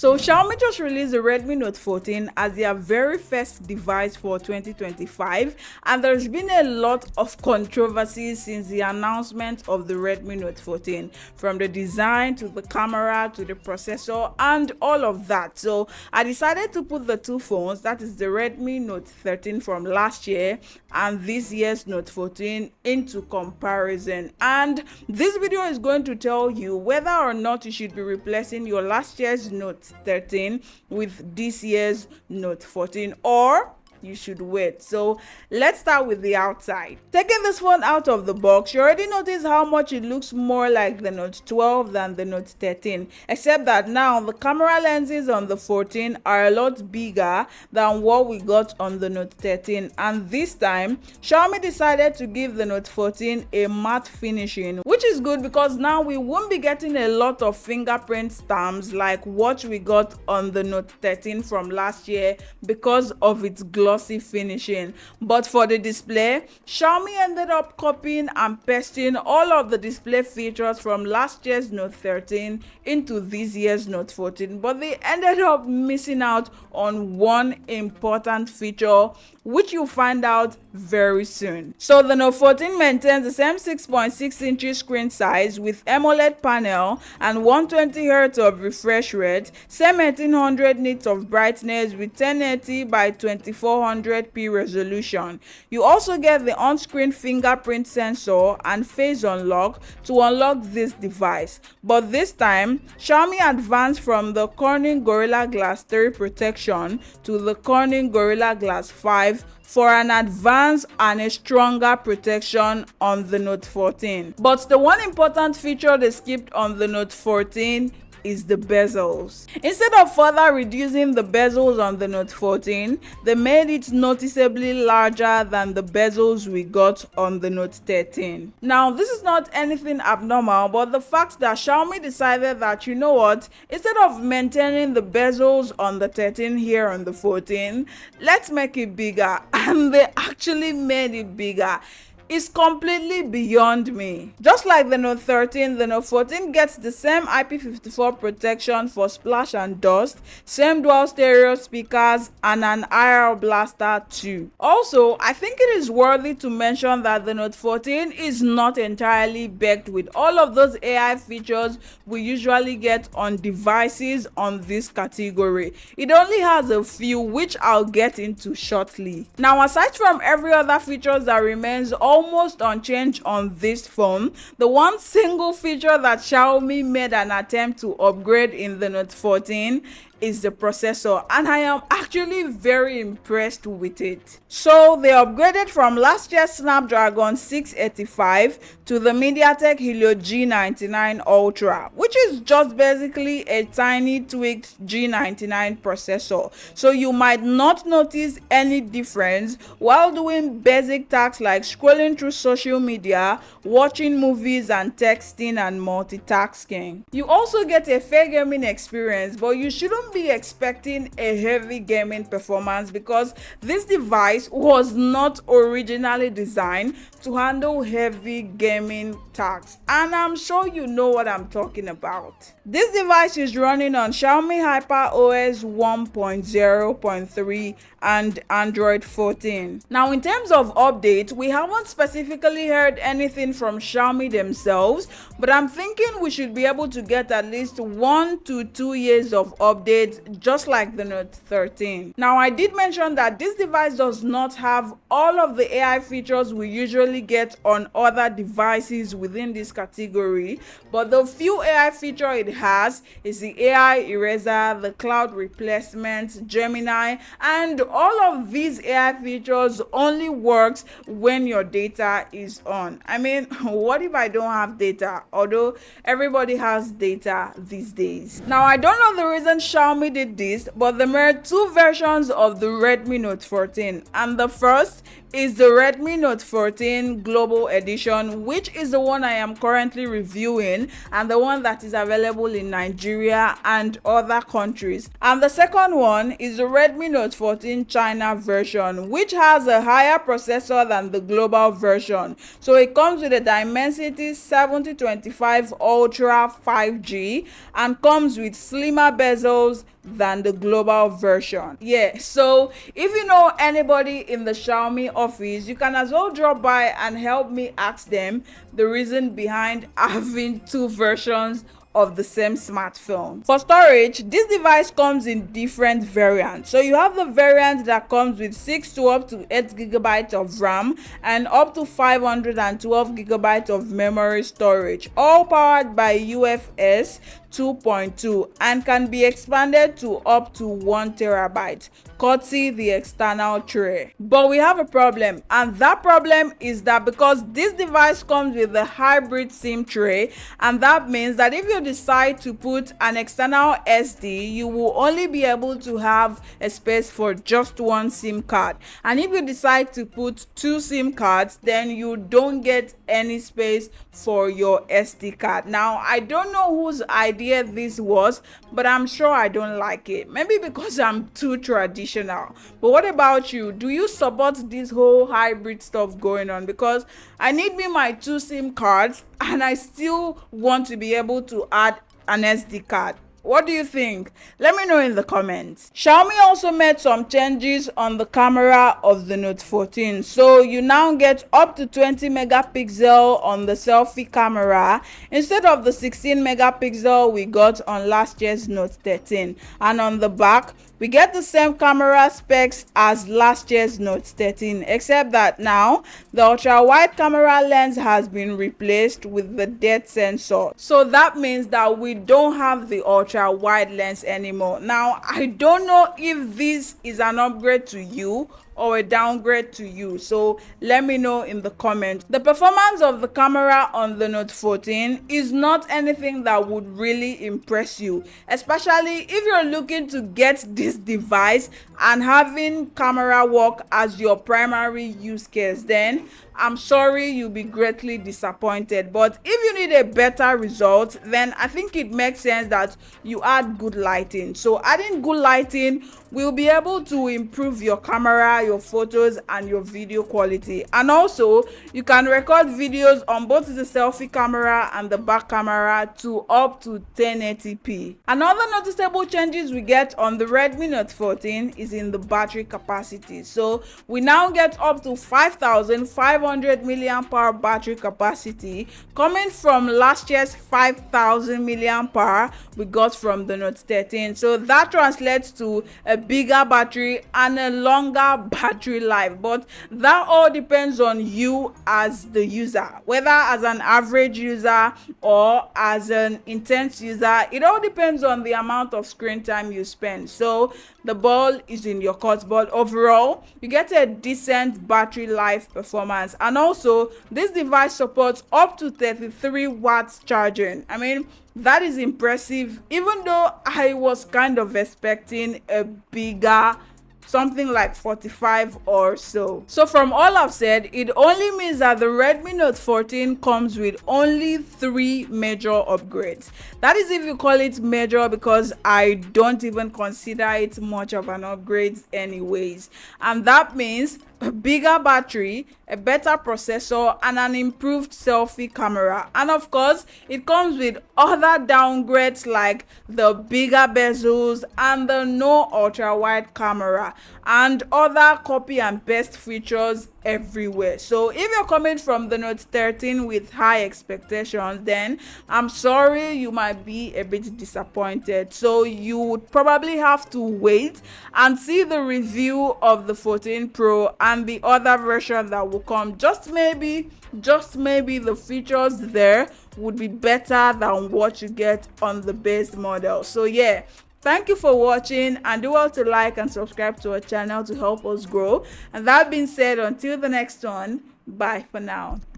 So Xiaomi just released the Redmi Note 14 as their very first device for 2025, and there's been a lot of controversy since the announcement of the Redmi Note 14, from the design to the camera to the processor and all of that. So I decided to put the two phones, that is the Redmi Note 13 from last year and this year's Note 14, into comparison. And this video is going to tell you whether or not you should be replacing your last year's Note 13 with this year's Note 14, or you should wait. So let's start with the outside. Taking this phone out of the box, you already notice how much it looks more like the Note 12 than the Note 13, except that now the camera lenses on the 14 are a lot bigger than what we got on the Note 13, and this time Xiaomi decided to give the Note 14 a matte finishing, which is good because now we won't be getting a lot of fingerprint stamps like what we got on the Note 13 from last year because of its glossy finishing. But for the display, Xiaomi ended up copying and pasting all of the display features from last year's Note 13 into this year's Note 14, but they ended up missing out on one important feature, which you'll find out very soon. So the Note 14 maintains the same 6.6 inch screen size with AMOLED panel and 120 Hz of refresh rate, same 1800 nits of brightness with 1080 by 2400p resolution. You also get the on-screen fingerprint sensor and face unlock to unlock this device, but this time Xiaomi advanced from the Corning Gorilla Glass 3 protection to the Corning Gorilla Glass 5 for an advanced and a stronger protection on the Note 14. But the one important feature they skipped on the Note 14 is the bezels. Instead of further reducing the bezels on the Note 14, they made it noticeably larger than the bezels we got on the Note 13. Now, this is not anything abnormal, but the fact that Xiaomi decided that, you know what, instead of maintaining the bezels on the 13 here on the 14, let's make it bigger, and they actually made it bigger. Is completely beyond me. Just like the Note 13, the Note 14 gets the same IP54 protection for splash and dust, same dual stereo speakers, and an IR blaster too. Also, I think it is worthy to mention that the Note 14 is not entirely baked with all of those AI features we usually get on devices on this category. It only has a few, which I'll get into shortly. Now, aside from every other features that remains almost unchanged on this phone, the one single feature that Xiaomi made an attempt to upgrade in the Note 14 is the processor, and I am actually very impressed with it. So they upgraded from last year's Snapdragon 685 to the MediaTek Helio G99 Ultra, which is just basically a tiny tweaked G99 processor. So you might not notice any difference while doing basic tasks like scrolling through social media, watching movies, and texting and multitasking. You also get a fair gaming experience, but you shouldn't be expecting a heavy gaming performance because this device was not originally designed to handle heavy gaming tasks, and I'm sure you know what I'm talking about. This device is running on Xiaomi HyperOS 1.0.3 and Android 14. Now, in terms of updates, we haven't specifically heard anything from Xiaomi themselves, but I'm thinking we should be able to get at least 1 to 2 years of updates, just like the Note 13. Now, I did mention that this device does not have all of the AI features we usually get on other devices within this category, but the few AI feature it has is the AI eraser, the cloud replacement, Gemini, and all of these AI features only works when your data is on. I mean, what if I don't have data? Although everybody has data these days. Now, I don't know the reason Xiaomi did this, but there were two versions of the Redmi Note 14, and the first is the Redmi Note 14 Global Edition, which is the one I am currently reviewing and the one that is available in Nigeria and other countries. And the second one is the Redmi Note 14 China version, which has a higher processor than the global version. So it comes with a Dimensity 7025 Ultra 5G and comes with slimmer bezels, photos than the global version. Yeah, so if you know anybody in the Xiaomi office, you can as well drop by and help me ask them the reason behind having two versions of the same smartphone. For storage, this device comes in different variants. So you have the variant that comes with 6 to up to 8 gigabytes of RAM and up to 512 gigabytes of memory storage, all powered by UFS 2.2 and can be expanded to up to 1 terabyte, courtesy the external tray. But we have a problem, and that problem is that because this device comes with a hybrid SIM tray, and that means that if you decide to put an external SD, you will only be able to have a space for just one SIM card. And if you decide to put two SIM cards, then you don't get any space for your SD card. Now, I don't know whose idea this was, but I'm sure I don't like it. Maybe because I'm too traditional. But what about you? Do you support this whole hybrid stuff going on? Because I need me my two SIM cards and I still want to be able to add an SD card. What do you think? Let me know in the comments. Xiaomi also made some changes on the camera of the Note 14. So you now get up to 20 megapixel on the selfie camera instead of the 16 megapixel we got on last year's Note 13. And on the back, we get the same camera specs as last year's Note 13, except that now the ultra-wide camera lens has been replaced with the depth sensor. So that means that we don't have the ultra-wide lens anymore. Now, I don't know if this is an upgrade to you or a downgrade to you, so let me know in the comments. The performance of the camera on the Note 14 is not anything that would really impress you, especially if you're looking to get this device and having camera work as your primary use case. Then I'm sorry, you'll be greatly disappointed. But if you need a better result, then I think it makes sense that you add good lighting. So adding good lighting will be able to improve your camera, your photos, and your video quality. And also, you can record videos on both the selfie camera and the back camera to up to 1080p. Another noticeable changes we get on the Redmi Note 14 is in the battery capacity. So we now get up to 5,500 milliamp hour battery capacity, coming from last year's 5,000 milliamp hour we got from the Note 13. So that translates to a bigger battery and a longer battery life, but that all depends on you as the user, whether as an average user or as an intense user. It all depends on the amount of screen time you spend. So the ball is in your court, but overall you get a decent battery life performance. And also, this device supports up to 33 watts charging. I mean, that is impressive, even though I was kind of expecting a bigger, something like 45 or so. So from all I've said, it only means that the Redmi Note 14 comes with only 3 major upgrades. That is if you call it major, because I don't even consider it much of an upgrade anyways. And that means a bigger battery, a better processor, and an improved selfie camera. And of course, it comes with other downgrades like the bigger bezels and the no ultra wide camera and other copy and paste features everywhere. So if you're coming from the Note 13 with high expectations, then I'm sorry, you might be a bit disappointed. So you would probably have to wait and see the review of the 14 Pro and the other version that will come. Just maybe the features there would be better than what you get on the base model. So yeah, thank you for watching, and do well to like and subscribe to our channel to help us grow. And that being said, until the next one, bye for now.